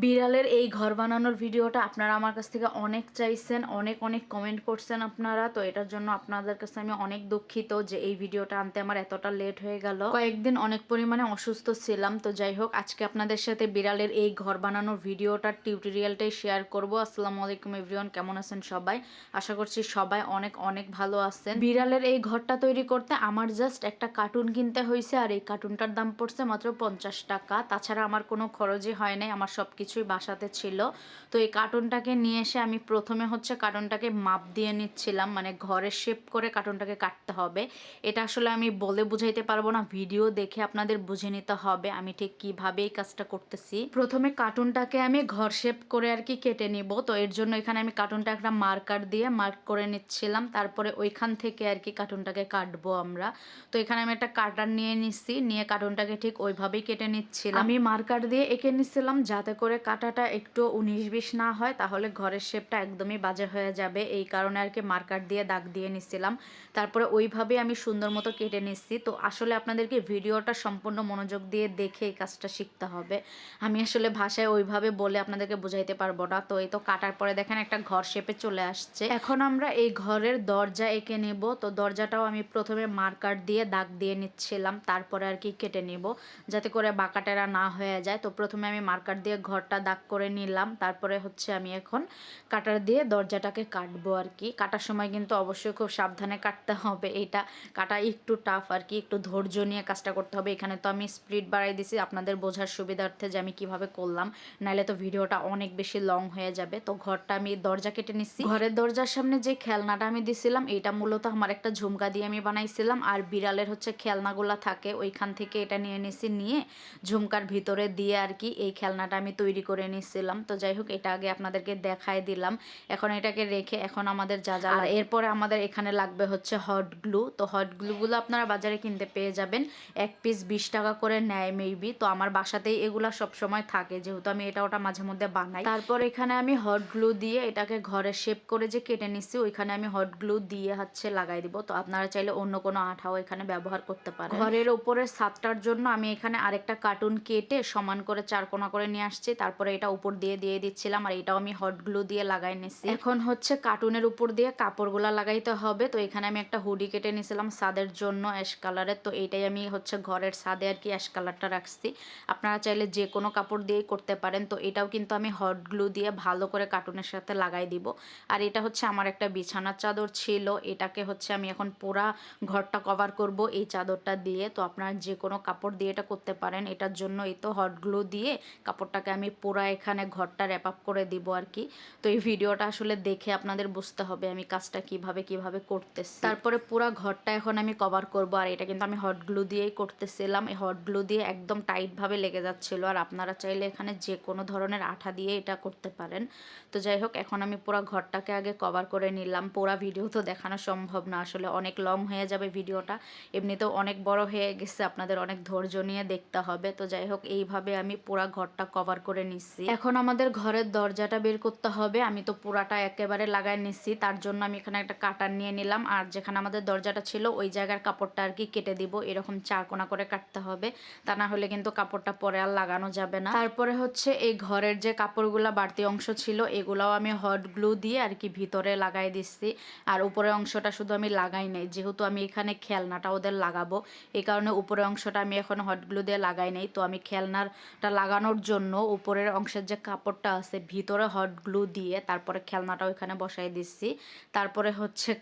বিড়ালের এই ঘর বানানোর ভিডিওটা আপনারা আমার কাছ থেকে অনেক চাইছেন, অনেক অনেক কমেন্ট করছেন আপনারা। তো এটার জন্য আপনাদের কাছে আমি অনেক দুঃখিত যে এই ভিডিওটা আনতে আমার এতটা লেট হয়ে গেল। কয়েকদিন অনেক পরিমাণে অসুস্থ ছিলাম। তো যাই হোক, আজকে আপনাদের সাথে বিড়ালের এই ঘর বানানোর ভিডিওটার টিউটোরিয়ালটাই শেয়ার করব। আসসালামু আলাইকুম এভরিওয়ান, কেমন আছেন সবাই? আশা করছি সবাই অনেক অনেক ভালো আছেন। বিড়ালের এই ঘরটা তৈরি করতে আমার জাস্ট একটা কার্টুন কিনতে হয়েছে, আর এই কার্টুনটার দাম পড়ছে মাত্র 50 টাকা। তাছাড়া আমার কোনো খরচই হয় নাই, আমার সব কিছুই বাসাতে ছিল। তো এই কার্টুনটাকে নিয়ে এসে আমি প্রথমে কার্টুনটাকে মাপ দিয়ে নিচ্ছিলাম, মানে ঘরে শেপ করে কার্টুনটাকে কাটতে হবে। এটা আসলে আমি বলে বুঝাইতে পারবো না, ভিডিও দেখে আপনাদের বুঝে নিতে হবে আমি ঠিক কিভাবে এই কাজটা করতেছি। প্রথমে কার্টুনটাকে আমি ঘর শেপ করে আর কি কেটে নিব। তো এর জন্য এখানে আমি কার্টুনটা একটা মার্কার দিয়ে মার্ক করে নিচ্ছিলাম, তারপরে ওইখান থেকে আর কি কার্টুনটাকে কাটবো আমরা। তো এখানে আমি একটা কাটার নিয়ে নিচ্ছি, নিয়ে কার্টুনটাকে ঠিক ওইভাবেই কেটে নিচ্ছিলাম। আমি মার্কার দিয়ে এঁকে নিচ্ছিলাম যাতে করে কাটাটা একটু 19-20 না হয়, তাহলে ঘরের শেপটা একদমই বাজে হয়ে যাবে। এই কারণে আর কি মার্কার দিয়ে দাগ দিয়ে নিচ্ছিলাম, তারপরে ওইভাবেই আমি সুন্দর মতো কেটে নিচ্ছি। তো আসলে আপনাদেরকে ভিডিওটা সম্পূর্ণ মনোযোগ দিয়ে দেখে এই কাজটা শিখতে হবে। আমি আসলে ভাষায় ওইভাবে বলে আপনাদেরকে বোঝাইতে পারবো না। তো এই তো কাটার পরে দেখেন একটা ঘর শেপে চলে আসছে। এখন আমরা এই ঘরের দরজা এঁকে নেব। তো দরজাটাও আমি প্রথমে মার্কার দিয়ে দাগ দিয়ে নিচ্ছিলাম, তারপরে আর কি কেটে নেব যাতে করে বাঁকাটেরা না হয়ে যায়। তো প্রথমে আমি মার্কার দিয়ে ঘরটা দাগ করে নিলাম, তারপরে আমি এখন কাটার দিয়ে দরজাটাকে কাটবো আর কি। কাটার সময় কিন্তু অবশ্যই খুব সাবধানে কাটতে হবে, এটা কাটা একটু টাফ আর কি, একটু ধৈর্য নিয়ে কাজটা করতে হবে। এখানে তো আমি স্পিড বাড়াই দিছি আপনাদের বোঝার সুবিধার্থে যে আমি কিভাবে করলাম, নাহলে তো ভিডিওটা অনেক বেশি লং হয়ে যাবে। তো ঘরটা আমি দরজা কেটে নিচ্ছি। ঘরের দরজার সামনে যে খেলনাটা আমি দিছিলাম, এটা মূলত আমার একটা ঝুমকা দিয়ে আমি বানাইছিলাম, আর বিড়ালের খেলনাগুলা থাকে ওইখান থেকে এটা নিয়ে নিছি, নিয়ে ঝুমকার ভিতরে দিয়ে আর কি এই খেলনাটা আমি তৈরি করে নিচ্ছিলাম। তো যাই হোক, এটা আগে আপনাদেরকে দেখাই দিলাম। এখন এটাকে রেখে এখন আমাদের যা যা এরপরে আমাদের এখানে লাগবে হট গ্লু। তো হট গ্লুগুলো আপনারা বাজারে কিনতে পেয়ে যাবেন, এক পিস 20 টাকা করে নেয় মেবি। তো আমার বাসাতেই এগুলা সব সময় থাকে, যেহেতু আমি এটা ওটা মাঝে মধ্যে বানাই। তারপর এখানে আমি হট গ্লু দিয়ে এটাকে ঘরে শেপ করে যে কেটে নিচ্ছি, ওইখানে আমি হট গ্লু দিয়ে লাগাই দিব। তো আপনারা চাইলে অন্য কোনো আঠাও এখানে ব্যবহার করতে পারেন। ঘরের উপরের ছাদটার জন্য আমি এখানে আরেকটা কার্টুন কেটে সমান করে 4 কোনা করে নিয়ে আসছি, তারপরে এটা উপর দিয়ে দিয়ে দিচ্ছিলাম, আর এটাও আমি হট গ্লু দিয়ে লাগাই নিচ্ছি। এখন কার্টুনের উপর দিয়ে কাপড়গুলা লাগাইতে হবে। তো এখানে আমি একটা হুডি কেটে নিয়েছিলাম ছাদের জন্য অ্যাশ কালারের। তো এইটাই আমি ঘরের ছাদে আর কি অ্যাশ কালারটা রাখছি। আপনারা চাইলে যে কোনো কাপড় দিয়েই করতে পারেন। তো এটাও কিন্তু আমি হট গ্লু দিয়ে ভালো করে কার্টুনের সাথে লাগাই দিব। আর এটা আমার একটা বিছানার চাদর ছিল, এটাকে আমি এখন পুরা ঘরটা কভার করব এই চাদরটা দিয়ে। তো আপনারা যে কোনো কাপড় দিয়ে এটা করতে পারেন। এটার জন্য এই তো হট গ্লু দিয়ে কাপড়টাকে আমি পুরা এখানে ঘরটা র্যাপ আপ করে দিব আর কি। তো এই ভিডিওটা আসলে দেখে আপনাদের বুঝতে হবে আমি কাজটা কিভাবে করতেছি। তারপরে পুরা ঘরটা এখন আমি কভার করব, আর এটা কিন্তু আমি হট গ্লু দিয়েই করতেছিলাম। এই হট গ্লু দিয়ে একদম টাইটভাবে লেগে যাচ্ছিল, আর আপনারা চাইলে এখানে যে কোনো ধরনের আঠা দিয়ে এটা করতে পারেন। তো যাই হোক, এখন আমি পুরা ঘরটাকে আগে কভার করে নিলাম। পুরা ভিডিও তো দেখানো সম্ভব না, আসলে অনেক লং হয়ে যাবে ভিডিওটা, এমনিতেও অনেক বড় হয়ে গেছে, আপনাদের অনেক ধৈর্য নিয়ে দেখতে হবে। তো যাই হোক, এইভাবে আমি পুরা ঘরটা কভার করে নিচ্ছি। এখন আমাদের ঘরের দরজাটা বের করতে হবে। আমি তো পুরাটা একেবারে লাগাই নিচ্ছি, তার জন্য আমি এখানে একটা কাটার নিয়ে নিলাম, আর যেখানে আমাদের দরজাটা ছিল ওই জায়গার কাপড়টা আর কি কেটে দিব। এরকম 4 কোনা করে কাটতে হবে, তা না হলে কিন্তু কাপড়টা পরে আর লাগানো যাবে না। তারপরে এই ঘরের যে কাপড়গুলা বাড়তি অংশ ছিল, এগুলাও আমি হট গ্লু দিয়ে আর কি ভিতরে লাগাই দিচ্ছি। আর উপরের অংশটা শুধু আমি লাগাই নাই, যেহেতু আমি এখানে খেলনাটা ওদের লাগাবো, এই কারণে উপরের অংশটা আমি এখন হট গ্লু দিয়ে লাগাই নাই। তো আমি খেলনাটা লাগানোর জন্য উপরের অংশের যে কাপড়টা আছে ভিতরে হট গ্লু দিয়ে তারপরে খেলনাটা ওইখানে বসাই দিচ্ছি। তারপরে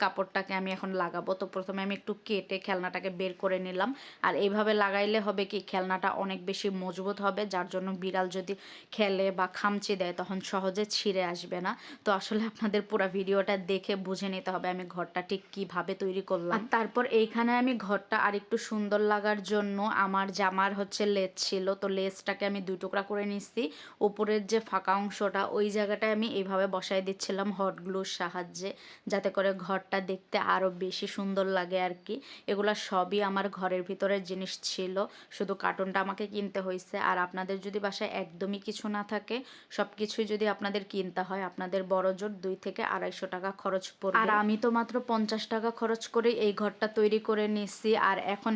কাপড়টাকে আমি এখন লাগাবো। তো প্রথমে আমি একটু কেটে খেলনাটাকে বের করে নিলাম, আর এইভাবে লাগাইলে হবে কি খেলনাটা অনেক বেশি মজবুত হবে, যার জন্য বিড়াল যদি খেলে বা খামচি দেয় তখন সহজে ছিঁড়ে আসবে না। তো আসলে আপনাদের পুরো ভিডিওটা দেখে বুঝে নিতে হবে আমি ঘরটা ঠিক কিভাবে তৈরি করলাম। আর তারপর এইখানে আমি ঘরটা আরেকটু সুন্দর লাগার জন্য আমার জামার লেস ছিল, তো লেসটাকে আমি 2 টুকরা করে নিচ্ছি। উপরের যে ফাঁকা অংশটা ওই জায়গাটায় আমি এইভাবে বসাই দিচ্ছিলাম হট গ্লুর সাহায্যে, যাতে করে ঘরটা দেখতে আরও বেশি সুন্দর লাগে আর কি। এগুলা সবই আমার ঘরের ভিতরের জিনিস ছিল, শুধু কার্টুনটা আমাকে কিনতে হয়েছে। আর আপনাদের যদি বাসায় একদমই কিছু না থাকে, সব কিছুই যদি আপনাদের কিনতে হয়, আপনাদের বড় জোর 2 থেকে 250 টাকা খরচ পড়বে। আর আমি তো মাত্র 50 টাকা খরচ করে এই ঘরটা তৈরি করে নিছি। আর এখন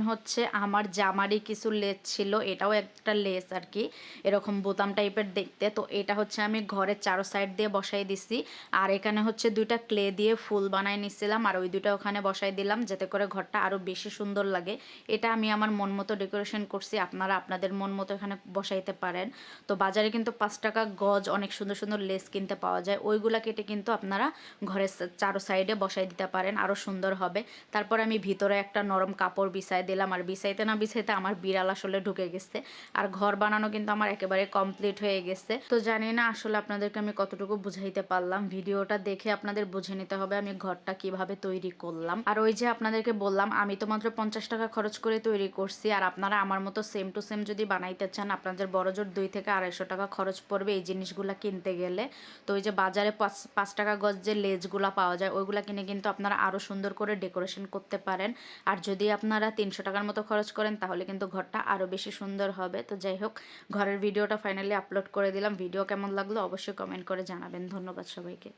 আমার জামারই কিছু লেস ছিল, এটাও একটা লেস আর কি, এরকম বোতাম টাইপের টাইপের দেখতে। তো এটা হচ্ছে আমি ঘরের চারো সাইড দিয়ে বসাই দিছি। আর এখানে হচ্ছে 2টা ক্লে দিয়ে ফুল বানাই নিছিলাম, আর ওই 2টা ওখানে বসাই দিলাম যাতে করে ঘরটা আরো বেশি সুন্দর লাগে। এটা আমি আমার মন মতো ডেকোরেশন করছি, আপনারা আপনাদের মন মতো এখানে বসাইতে পারেন। তো বাজারে কিন্তু 5 টাকা গজ অনেক সুন্দর সুন্দর লেস কিনতে পাওয়া যায়, ওইগুলা কেটে কিন্তু আপনারা ঘরের চারো সাইডে বসাই দিতে পারেন, আরো সুন্দর হবে। তারপর আমি ভিতরে একটা নরম কাপড় বিছাই দিলাম, আর বিছাইতে না বিছাইতে আমার বিড়াল আসলে ঢুকে গেছে। আর ঘর বানানো কিন্তু আমার একেবারে কমপ্লিট হয়ে গেছে। তো জানি না আসলে আপনাদেরকে আমি কতটুকু বুঝাইতে পারলাম, ভিডিওটা দেখে আপনাদের বুঝে নিতে হবে আমি ঘরটা কিভাবে তৈরি করলাম। আর ওই যে আপনাদেরকে বললাম আমি তো মাত্র 50 টাকা খরচ করে তৈরি করছি, আর আপনারা আমার মতো সেম টু সেম যদি বানাইতে চান আপনাদের বড় জোর 2 থেকে 250 টাকা খরচ পড়বে এই জিনিসগুলা কিনতে গেলে। তো ওই যে বাজারে 5 টাকা গজ যে লেজগুলা পাওয়া যায় ওইগুলা কিনে কিন্তু আপনারা আরো সুন্দর করে ডেকোরেশন করতে পারেন। আর যদি আপনারা 300 টাকার মতো খরচ করেন তাহলে কিন্তু ঘরটা আরো বেশি সুন্দর হবে। তো যাই হোক, ঘরের ভিডিওটা ফাইনালি আপলোড করে দিলাম। ভিডিও কেমন লাগলো অবশ্যই কমেন্ট করে জানাবেন। ধন্যবাদ সবাইকে।